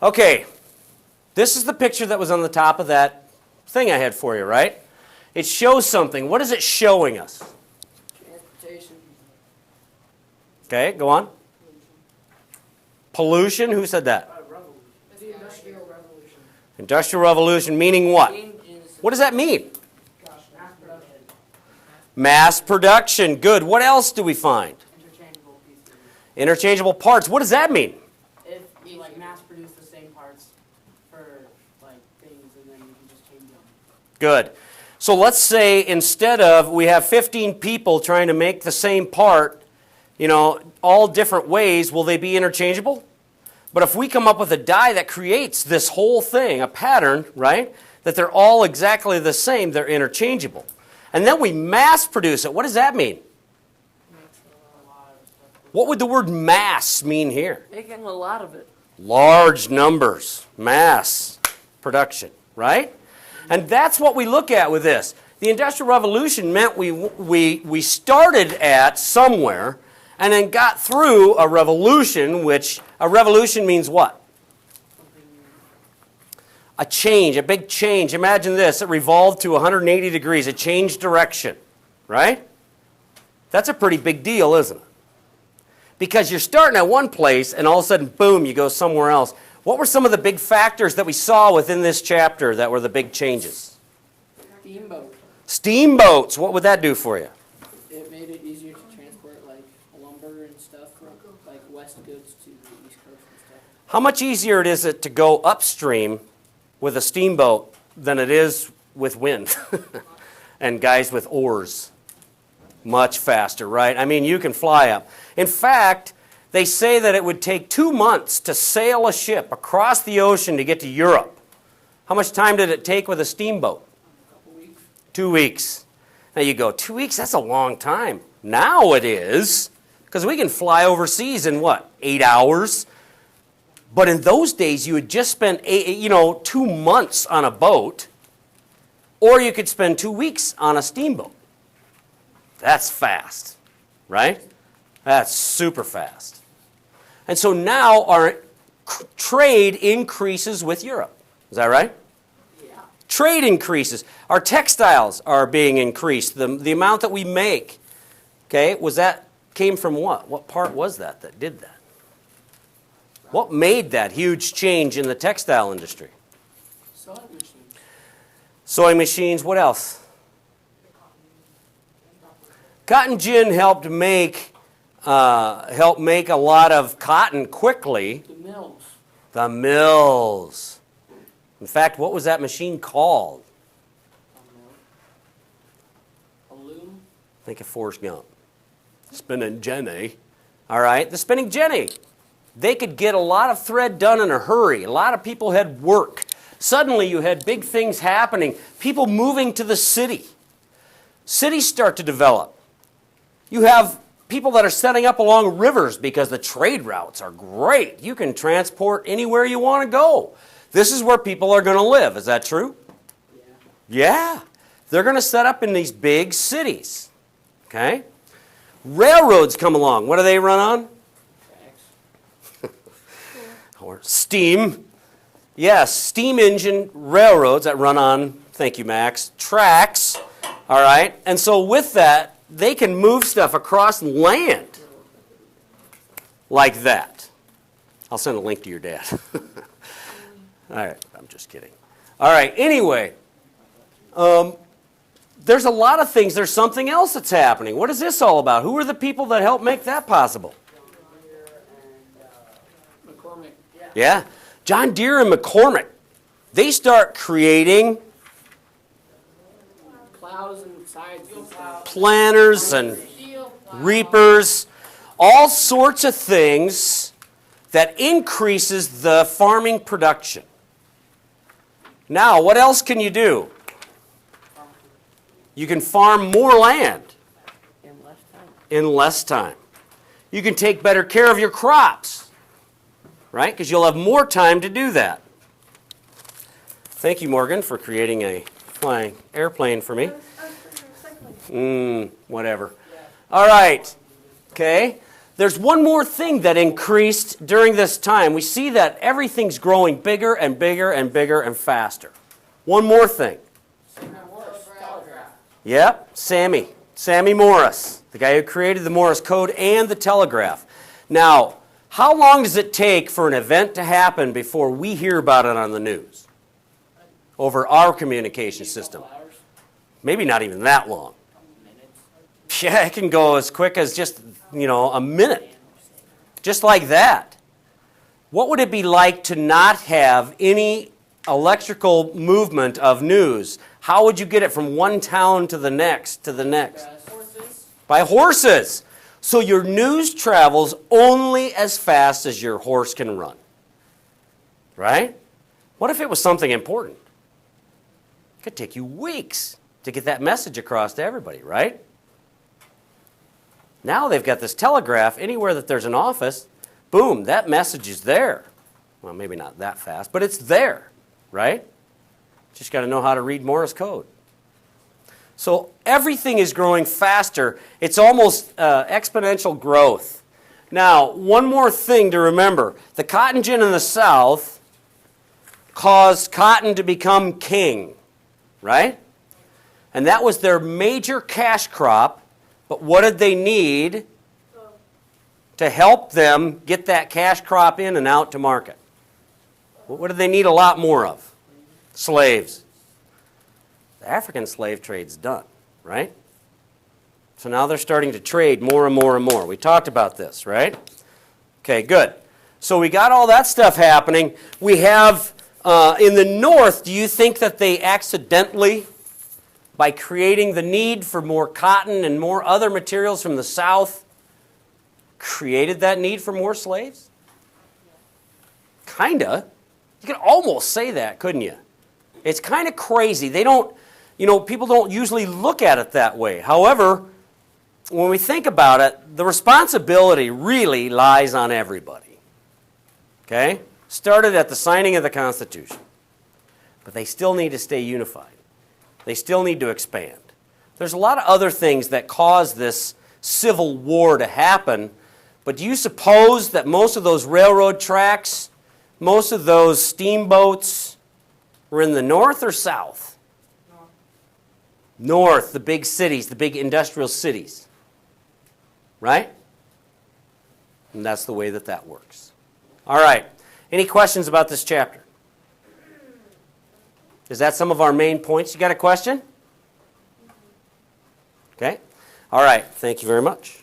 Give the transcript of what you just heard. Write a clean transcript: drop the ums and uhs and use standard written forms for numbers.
Okay, this is the picture that was on the top of that thing I had for you, right? It shows something. What is it showing us? Transportation. Okay, go on. Pollution, who said that? Revolution. The Industrial Revolution. Industrial Revolution, meaning what? Changes. What does that mean? Gosh, mass production. Mass production, good. What else do we find? Interchangeable pieces. Interchangeable parts, what does that mean? If you like mass produce the same parts for like things and then you can just change them. Good. So let's say instead of we have 15 people trying to make the same part, you know, all different ways, will they be interchangeable? But if we come up with a die that creates this whole thing, a pattern, right, that they're all exactly the same, they're interchangeable. And then we mass produce it. What does that mean? What would the word mass mean here? Making a lot of it. Large numbers, mass production, right? And that's what we look at with this. The Industrial Revolution meant we started at somewhere and then got through a revolution, which a revolution means what? A change, a big change. Imagine this, it revolved to 180 degrees, it changed direction, right? That's a pretty big deal, isn't it? Because you're starting at one place and all of a sudden, boom, you go somewhere else. What were some of the big factors that we saw within this chapter that were the big changes? Steamboat. Steamboats, what would that do for you? It made it easier to transport like lumber and stuff from like west goods to the east coast and stuff. How much easier is it to go upstream with a steamboat than it is with wind and guys with oars? Much faster, right? I mean, you can fly up. In fact, they say that it would take 2 months to sail a ship across the ocean to get to Europe. How much time did it take with a steamboat? A couple weeks. 2 weeks. Now you go, 2 weeks? That's a long time. Now it is, because we can fly overseas in what, 8 hours? But in those days, you would just spend 2 months on a boat, or you could spend 2 weeks on a steamboat. That's fast, right? That's super fast. And so now our trade increases with Europe. Is that right? Yeah. Trade increases. Our textiles are being increased. The amount that we make, okay, came from what? What part was that did that? What made that huge change in the textile industry? Sewing machines. Sewing machines, what else? Cotton gin helped make a lot of cotton quickly. The mills. The mills. In fact, what was that machine called? A loom. Think of Forrest Gump. Spinning jenny. All right, the spinning jenny. They could get a lot of thread done in a hurry. A lot of people had work. Suddenly you had big things happening. People moving to the city. Cities start to develop. You have people that are setting up along rivers because the trade routes are great. You can transport anywhere you want to go. This is where people are going to live. Is that true? Yeah. They're going to set up in these big cities. Okay? Railroads come along. What do they run on? Tracks. Or steam. Yes, steam engine railroads that run on, thank you, Max, tracks. All right? And so with that, they can move stuff across land like that. I'll send a link to your dad. All right, I'm just kidding. All right, anyway, there's a lot of things. There's something else that's happening. What is this all about? Who are the people that help make that possible? McCormick. Yeah, John Deere and McCormick. They start creating Plows and sides and stuff. planters and reapers, all sorts of things that increases the farming production. Now, what else can you do? You can farm more land In less time. in less time. You can take better care of your crops, right? Because you'll have more time to do that. Thank you, Morgan, for creating a flying airplane for me. Whatever. All right. Okay. there's one more thing that increased during this time. We see that everything's growing bigger and bigger and bigger and faster. One more thing. Sammy Morris, telegraph. Yep, Sammy Morris, the guy who created the Morse code and the telegraph. Now, how long does it take for an event to happen before we hear about it on the news? Over our communication system. Hours, Maybe not even that long. minutes. Yeah, it can go as quick as just, a minute. Just like that. What would it be like to not have any electrical movement of news? How would you get it from one town to the next, to the next? Horses. By horses. So your news travels only as fast as your horse can run. Right? What if it was something important? It could take you weeks to get that message across to everybody, right? Now they've got this telegraph. Anywhere that there's an office, boom, that message is there. Well, maybe not that fast, but it's there, right? Just got to know how to read Morse code. So everything is growing faster. It's almost exponential growth. Now, one more thing to remember. The cotton gin in the South caused cotton to become king, right? And that was their major cash crop. But what did they need to help them get that cash crop in and out to market? What did they need a lot more of? Slaves. The African slave trade's done, right? So now they're starting to trade more and more and more. We talked about this, right? Okay, good. So we got all that stuff happening. We have, in the North, do you think that they accidentally, by creating the need for more cotton and more other materials from the South, created that need for more slaves? Kinda. You could almost say that, couldn't you? It's kind of crazy. They don't, people don't usually look at it that way. However, when we think about it, the responsibility really lies on everybody. Okay? Started at the signing of the Constitution. But they still need to stay unified. They still need to expand. There's a lot of other things that cause this civil war to happen, but do you suppose that most of those railroad tracks, most of those steamboats were in the North or South? North, the big cities, the big industrial cities. Right? And that's the way that works. All right. Any questions about this chapter? Is that some of our main points? You got a question? Okay. All right. Thank you very much.